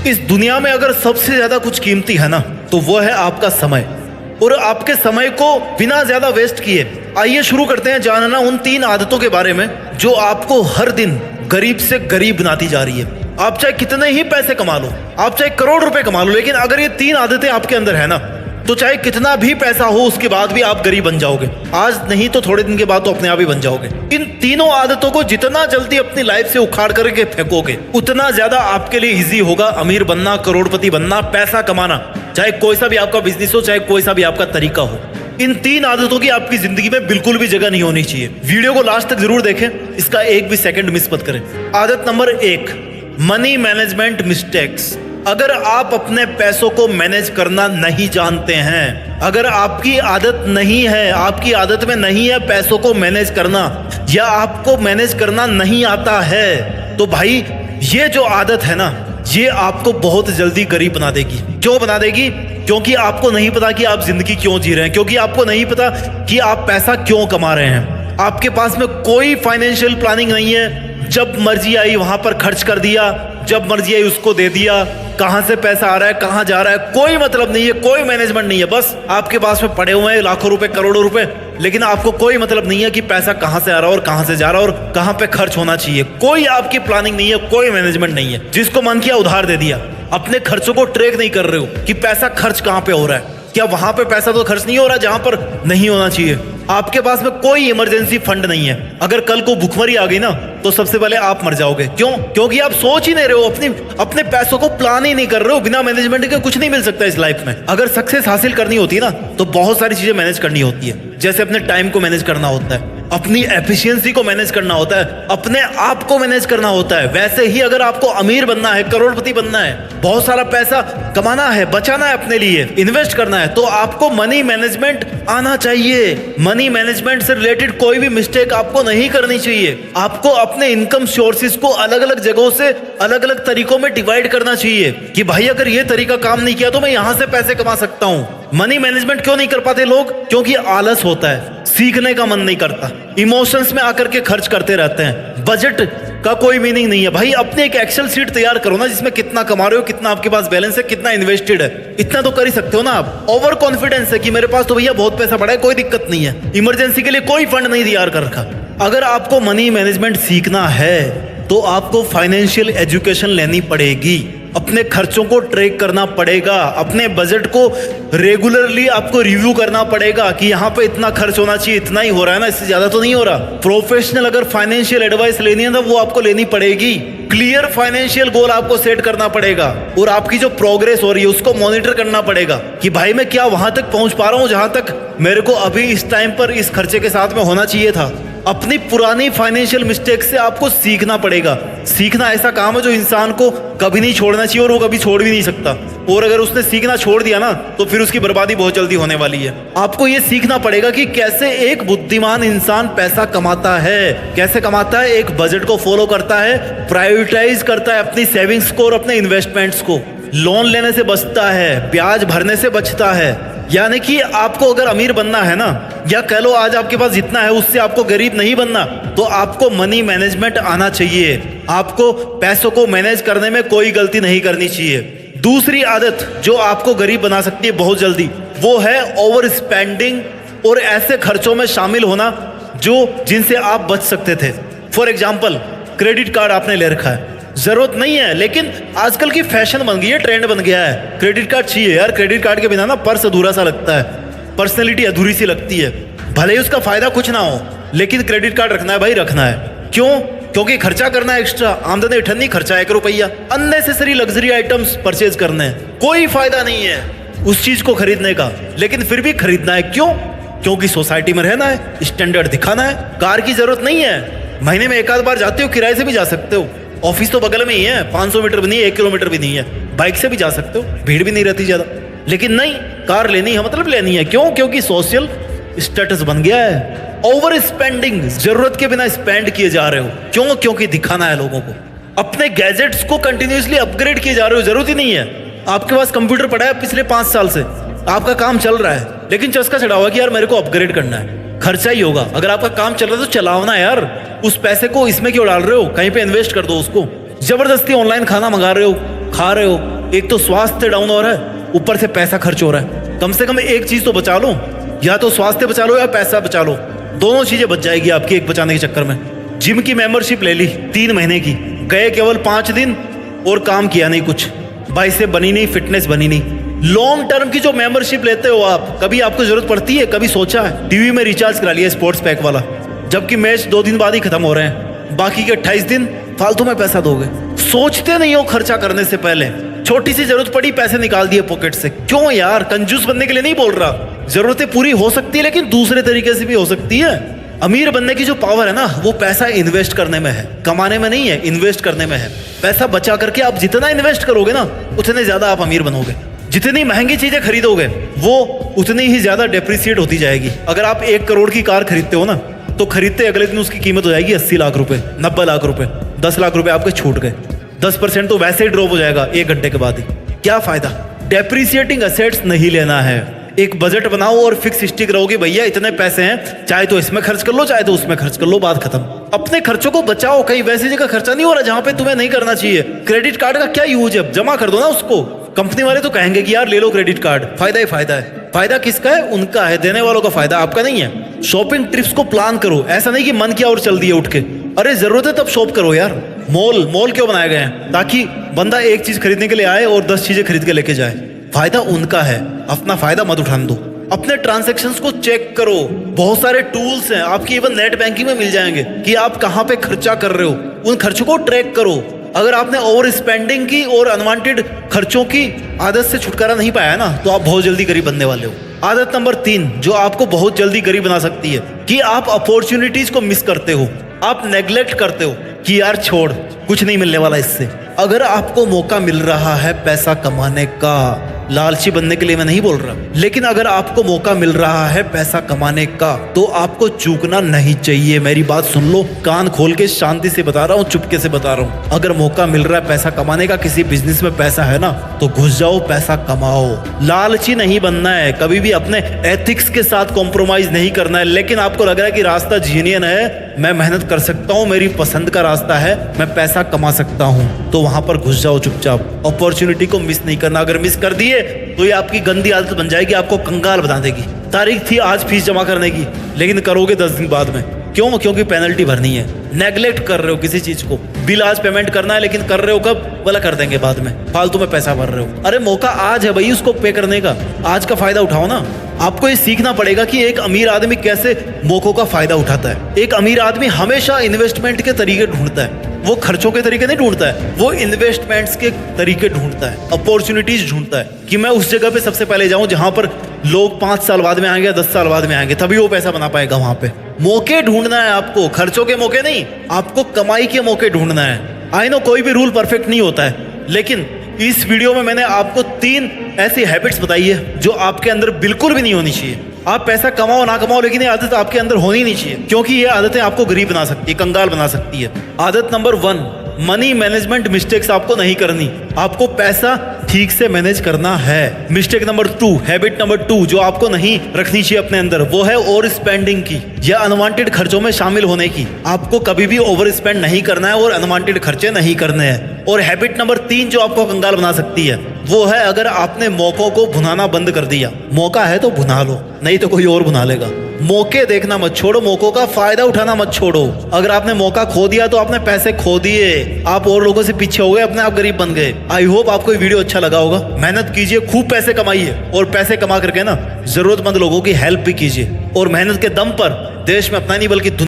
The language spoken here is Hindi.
इस दुनिया में अगर सबसे ज्यादा कुछ कीमती है ना, तो वो है आपका समय। और आपके समय को बिना ज्यादा वेस्ट किए आइए शुरू करते हैं जानना उन 3 आदतों के बारे में जो आपको हर दिन गरीब से गरीब बनाती जा रही है। आप चाहे कितने ही पैसे कमा लो, आप चाहे करोड़ रुपए कमा लो, लेकिन अगर ये 3 आदतें आपके अंदर है ना, तो चाहे कितना भी पैसा हो उसके बाद भी आप गरीब बन जाओगे। आज नहीं तो थोड़े दिन के बाद तो अपने आप ही बन जाओगे। इन तीनों आदतों को जितना जल्दी अपनी लाइफ से उखाड़ करके फेंकोगे, उतना ज्यादा आपके लिए इजी होगा अमीर बनना, करोड़पति बनना, पैसा कमाना। चाहे कोई सा भी आपका बिजनेस हो, चाहे कोई सा भी आपका तरीका हो, इन 3 आदतों की आपकी जिंदगी में बिल्कुल भी जगह नहीं होनी चाहिए। वीडियो को लास्ट तक जरूर देखें, इसका एक भी सेकंड मिस मत करें। आदत नंबर 1, मनी मैनेजमेंट मिस्टेक्स। अगर आप अपने पैसों को मैनेज करना नहीं जानते हैं, अगर आपकी आदत नहीं है, आपकी आदत में नहीं है पैसों को मैनेज करना, या आपको मैनेज करना नहीं आता है, तो भाई ये जो आदत है ना, ये आपको बहुत जल्दी गरीब बना देगी। क्यों बना देगी? क्योंकि आपको नहीं पता कि आप जिंदगी क्यों जी रहे हैं, क्योंकि आपको नहीं पता कि आप पैसा क्यों कमा रहे हैं। आपके पास में कोई फाइनेंशियल प्लानिंग नहीं है। जब मर्जी आई वहां पर खर्च कर दिया, जब मर्जी आई उसको दे दिया। कहां से पैसा आ रहा है, कहां जा रहा है, कोई मतलब नहीं है, कोई मैनेजमेंट नहीं है। बस आपके पास में पड़े हुए हैं लाखों रुपए, करोड़ों रुपए, लेकिन आपको कोई मतलब नहीं है कि पैसा कहां से आ रहा है और कहां से जा रहा है और कहां पे खर्च होना चाहिए। कोई आपकी प्लानिंग नहीं है, कोई मैनेजमेंट नहीं है। जिसको मन किया उधार दे दिया। अपने खर्चों को ट्रैक नहीं कर रहे हो कि पैसा खर्च कहां पे हो रहा है। क्या वहां पे पैसा तो खर्च नहीं हो रहा जहां पर नहीं होना चाहिए। आपके पास में कोई इमरजेंसी फंड नहीं है। अगर कल को भुखमरी आ गई ना, तो सबसे पहले आप मर जाओगे। क्यों? क्योंकि आप सोच ही नहीं रहे हो, अपने पैसों को प्लान ही नहीं कर रहे हो। बिना मैनेजमेंट के कुछ नहीं मिल सकता इस लाइफ में। अगर सक्सेस हासिल करनी होती है ना, तो बहुत सारी चीजें मैनेज करनी होती है। जैसे अपने टाइम को मैनेज करना होता है, अपनी एफिशिएंसी को मैनेज करना होता है, अपने आप को मैनेज करना होता है। वैसे ही अगर आपको अमीर बनना है, करोड़पति बनना है, बहुत सारा पैसा कमाना है, बचाना है, अपने लिए इन्वेस्ट करना है, तो आपको मनी मैनेजमेंट आना चाहिए। मनी मैनेजमेंट से रिलेटेड कोई भी मिस्टेक आपको नहीं करनी चाहिए। आपको अपने इनकम सोर्सेज को अलग अलग जगहों से अलग अलग तरीकों में डिवाइड करना चाहिए कि भाई अगर ये तरीका काम नहीं किया तो मैं यहां से पैसे कमा सकता हूं। मनी मैनेजमेंट क्यों नहीं कर पाते लोग? क्योंकि आलस होता है, सीखने का मन नहीं करता, इमोशंस में आकर के खर्च करते रहते हैं। बजट का कोई मीनिंग नहीं है। भाई अपने एक एक्सेल शीट तैयार करो ना, जिसमें कितना कमा रहे हो, कितना आपके पास बैलेंस है, कितना इन्वेस्टेड है। इतना तो कर ही सकते हो ना आप। ओवर कॉन्फिडेंस है कि मेरे पास तो भैया बहुत पैसा पड़ा है, कोई दिक्कत नहीं है, इमरजेंसी के लिए कोई फंड नहीं तैयार कर रखा। अगर आपको मनी मैनेजमेंट सीखना है तो आपको फाइनेंशियल एजुकेशन लेनी पड़ेगी। अपने खर्चों को ट्रैक करना पड़ेगा, अपने बजट को रेगुलरली आपको रिव्यू करना पड़ेगा कि यहाँ पे इतना खर्च होना चाहिए, इतना ही हो रहा है ना, इससे ज्यादा तो नहीं हो रहा। प्रोफेशनल अगर फाइनेंशियल एडवाइस लेनी है ना, वो आपको लेनी पड़ेगी। क्लियर फाइनेंशियल गोल आपको सेट करना पड़ेगा और आपकी जो प्रोग्रेस हो रही है उसको मॉनिटर करना पड़ेगा कि भाई मैं क्या वहां तक पहुंच पा रहा हूं जहां तक मेरे को अभी इस टाइम पर इस खर्चे के साथ में होना चाहिए था। अपनी पुरानी फाइनेंशियल मिस्टेक से आपको सीखना पड़ेगा। सीखना ऐसा काम है जो इंसान को कभी नहीं छोड़ना चाहिए और वो कभी छोड़ भी नहीं सकता। और अगर उसने सीखना छोड़ दिया ना, तो फिर उसकी बर्बादी बहुत जल्दी होने वाली है। आपको ये सीखना पड़ेगा कि कैसे एक बुद्धिमान इंसान पैसा कमाता है, कैसे कमाता है। एक बजट को फॉलो करता है, प्रायोरिटाइज करता है अपनी सेविंग्स को और अपने इन्वेस्टमेंट्स को, लोन लेने से बचता है, ब्याज भरने से बचता है। यानी कि आपको अगर अमीर बनना है ना, या कह लो आज आपके पास जितना है उससे आपको गरीब नहीं बनना, तो आपको मनी मैनेजमेंट आना चाहिए। आपको पैसों को मैनेज करने में कोई गलती नहीं करनी चाहिए। दूसरी आदत जो आपको गरीब बना सकती है बहुत जल्दी, वो है ओवर स्पेंडिंग और ऐसे खर्चों में शामिल होना जिनसे आप बच सकते थे। फॉर एग्जाम्पल, क्रेडिट कार्ड आपने ले रखा है, जरूरत नहीं है, लेकिन आजकल की फैशन बन गई है, ट्रेंड बन गया है, क्रेडिट कार्ड चाहिए यार। क्रेडिट कार्ड के बिना ना पर्स अधूरा सा लगता है, पर्सनैलिटी अधूरी सी लगती है। भले ही उसका फायदा कुछ ना हो, लेकिन क्रेडिट कार्ड रखना है भाई, रखना है। क्यों? क्योंकि खर्चा करना है एक्स्ट्रा, आमदनी ठन्नी खर्चा 1 रुपया, अननेसेसरी लग्जरी आइटम्स परचेज करने हैं। कोई फायदा नहीं है उस चीज को खरीदने का, लेकिन फिर भी खरीदना है। क्यों? क्योंकि सोसाइटी में रहना है, स्टैंडर्ड दिखाना है। कार की जरूरत नहीं है, महीने में 1 आध बार जाते हो, किराए से भी जा सकते हो। ऑफिस तो बगल में ही है, 500 मीटर भी नहीं है, 1 किलोमीटर भी नहीं है, बाइक से भी जा सकते हो, भीड़ भी नहीं रहती ज्यादा। लेकिन नहीं, कार लेनी है मतलब लेनी है। क्यों? क्योंकि सोशल स्टेटस बन गया है। ओवर स्पेंडिंग, जरूरत के बिना स्पेंड किए जा रहे हो। क्यों? क्योंकि दिखाना है लोगों को। अपने गैजेट्स को कंटिन्यूसली अपग्रेड किए जा रहे हो, जरूरत ही नहीं है। आपके पास कंप्यूटर पड़ा है पिछले 5 साल से, आपका काम चल रहा है, लेकिन चस्का चढ़ा हुआ कि यार मेरे को अपग्रेड करना है। खर्चा ही होगा। अगर आपका काम चल रहा है तो चलाओ ना यार, उस पैसे को इसमें क्यों डाल रहे हो? कहीं पे इन्वेस्ट कर दो उसको। जबरदस्ती ऑनलाइन खाना मंगा रहे हो, खा रहे हो, एक तो स्वास्थ्य डाउन हो रहा है, ऊपर से पैसा खर्च हो रहा है। कम से कम एक चीज तो बचा लो, या तो स्वास्थ्य बचा लो या पैसा बचा लो। दोनों चीजें बच जाएगी आपकी एक बचाने के चक्कर में। जिम की मेंबरशिप ले ली 3 महीने की, गए केवल 5 दिन और काम किया नहीं कुछ, बाइसेप बनी नहीं, फिटनेस बनी नहीं। लॉन्ग टर्म की जो मेंबरशिप लेते हो आप, कभी आपको जरूरत पड़ती है? कभी सोचा है? टीवी में रिचार्ज करा लिया स्पोर्ट्स पैक वाला, जबकि मैच 2 दिन बाद ही खत्म हो रहे हैं, बाकी के 28 दिन फालतू में पैसा दोगे। सोचते नहीं हो खर्चा करने से पहले। छोटी सी जरूरत पड़ी, पैसे निकाल दिए पॉकेट से। क्यों यार? कंजूस बनने के लिए नहीं बोल रहा, जरूरतें पूरी हो सकती है लेकिन दूसरे तरीके से भी हो सकती है। अमीर बनने की जो पावर है ना, वो पैसा इन्वेस्ट करने में है, कमाने में नहीं है, इन्वेस्ट करने में है। पैसा बचा करके आप जितना इन्वेस्ट करोगे ना, उतने ज्यादा आप अमीर बनोगे। जितनी महंगी चीजें खरीदोगे वो उतनी ही ज्यादा डेप्रिसिएट होती जाएगी। अगर आप 1 करोड़ की कार खरीदते हो ना, तो खरीदते अगले दिन उसकी कीमत हो जाएगी 80 लाख रुपए, 90 लाख रुपए, 10 लाख रुपए आपके छूट गए। 10% तो वैसे ही ड्रॉप हो जाएगा 1 घंटे के बाद ही। क्या फायदा? डेप्रिसिएटिंग असेट्स नहीं लेना है। एक बजट बनाओ और फिक्स स्टिक रहोगे, भैया इतने पैसे हैं, चाहे तो इसमें खर्च कर लो, चाहे तो उसमें खर्च कर लो, बात खत्म। अपने खर्चों को बचाओ, कहीं वैसी जगह खर्चा नहीं हो रहा जहां पे तुम्हें नहीं करना चाहिए। क्रेडिट कार्ड का क्या यूज है? जमा कर दो ना उसको। कंपनी वाले तो कहेंगे कि यार ले लो क्रेडिट कार्ड, फायदा ही फायदा है। फायदा किसका है? उनका है, देने वालों का फायदा, आपका नहीं है। शॉपिंग ट्रिप्स को प्लान करो, ऐसा नहीं कि मन किया और चल दिए उठ के। अरे जरूरत है तब शॉप करो यार। मॉल क्यों बनाए गए हैं? ताकि बंदा एक चीज खरीदने के लिए आए और 10 चीजें खरीद के लेके जाए। फायदा उनका है, अपना फायदा मत उठाने दो। अपने ट्रांजैक्शंस को चेक करो। बहुत सारे टूल्स हैं आपकी, इवन नेट बैंकिंग में मिल जाएंगे कि आप कहां पे खर्चा कर रहे हो। उन खर्चों को ट्रैक करो। अगर आपने ओवर स्पेंडिंग की और अनवांटेड खर्चों की आदत से छुटकारा नहीं पाया ना, तो आप बहुत जल्दी गरीब बनने वाले हो। आदत नंबर 3 जो आपको बहुत जल्दी गरीब बना सकती है, कि आप अपॉर्चुनिटीज को मिस करते हो, आप नेग्लेक्ट करते हो कि यार छोड़, कुछ नहीं मिलने वाला इससे। अगर आपको मौका मिल रहा है पैसा कमाने का, लालची बनने के लिए मैं नहीं बोल रहा, लेकिन अगर आपको मौका मिल रहा है पैसा कमाने का, तो आपको चूकना नहीं चाहिए। मेरी बात सुन लो, कान खोल के शांति से बता रहा हूँ, चुपके से बता रहा हूँ। अगर मौका मिल रहा है पैसा कमाने का, किसी बिजनेस में पैसा है ना, तो घुस जाओ, पैसा कमाओ। लालची नहीं बनना है, कभी भी अपने एथिक्स के साथ कॉम्प्रोमाइज नहीं करना है। लेकिन आपको लग रहा है कि रास्ता जीनियन है, मैं मेहनत कर सकता हूँ, मेरी पसंद का रास्ता है, मैं पैसा कमा सकता हूँ, तो वहां पर घुस जाओ चुपचाप। अपॉर्चुनिटी को मिस नहीं करना। अगर मिस कर दिए तो ये आपकी गंदी आदत बन जाएगी, आपको कंगाल बना देगी। तारीख थी आज फीस जमा करने की, लेकिन करोगे 10 दिन बाद में। क्यों? क्योंकि पेनल्टी भरनी है। नेग्लेक्ट कर रहे हो किसी चीज को। बिल आज पेमेंट करना है, लेकिन कर रहे हो कब? बोला कर देंगे बाद में, फालतू में पैसा भर रहे हो। अरे मौका आज है भाई, उसको पे करने का। आज का फायदा उठाओ ना। आपको ये सीखना पड़ेगा कि एक अमीर आदमी कैसे मौकों का फायदा उठाता है। एक अमीर आदमी हमेशा इन्वेस्टमेंट के तरीके ढूंढता है, वो खर्चों के तरीके नहीं ढूंढता है, वो इन्वेस्टमेंट्स के तरीके ढूंढता है, अपॉर्चुनिटीज ढूंढता है कि मैं उस जगह पे सबसे पहले जाऊं जहां पर लोग 5 साल बाद में आएंगे, 10 साल बाद में आएंगे, तभी वो पैसा बना पाएगा। वहां पे मौके ढूंढना है आपको, खर्चों के मौके नहीं, आपको कमाई के मौके ढूंढना है। आई नो कोई भी रूल परफेक्ट नहीं होता है, लेकिन इस वीडियो में मैंने आपको 3 ऐसी हैबिट्स बताई है जो आपके अंदर बिल्कुल भी नहीं होनी चाहिए। आप पैसा कमाओ ना कमाओ, लेकिन ये आदत आपके अंदर होनी नहीं चाहिए, क्योंकि ये आदतें आपको गरीब बना सकती है, कंगाल बना सकती है। आदत नंबर 1, मनी मैनेजमेंट मिस्टेक्स आपको नहीं करनी। आपको पैसा ठीक से मैनेज करना है। मिस्टेक नंबर 2, हैबिट नंबर 2 जो आपको नहीं रखनी चाहिए अपने अंदर, वो है ओवर स्पेंडिंग की या अनवांटेड खर्चों में शामिल होने की। आपको कभी भी ओवर स्पेंड नहीं करना है और अनवांटेड खर्चे नहीं करने हैं। और हैबिट नंबर 3 जो आपको कंगाल बना सकती है, वो है अगर आपने मौकों को भुनाना बंद कर दिया। मौका है तो भुना लो, नहीं तो कोई और भुना लेगा। मौके देखना मत छोड़ो, मौकों का फायदा उठाना मत छोड़ो। अगर आपने मौका खो दिया तो आपने पैसे खो दिए, आप और लोगों से पीछे हो गए, अपने आप गरीब बन गए। आई होप आपको ये वीडियो अच्छा लगा होगा। मेहनत कीजिए, खूब पैसे कमाइए, और पैसे कमा करके ना जरूरतमंद लोगों की हेल्प भी कीजिए, और मेहनत के दम पर देश में अपना नहीं बल्कि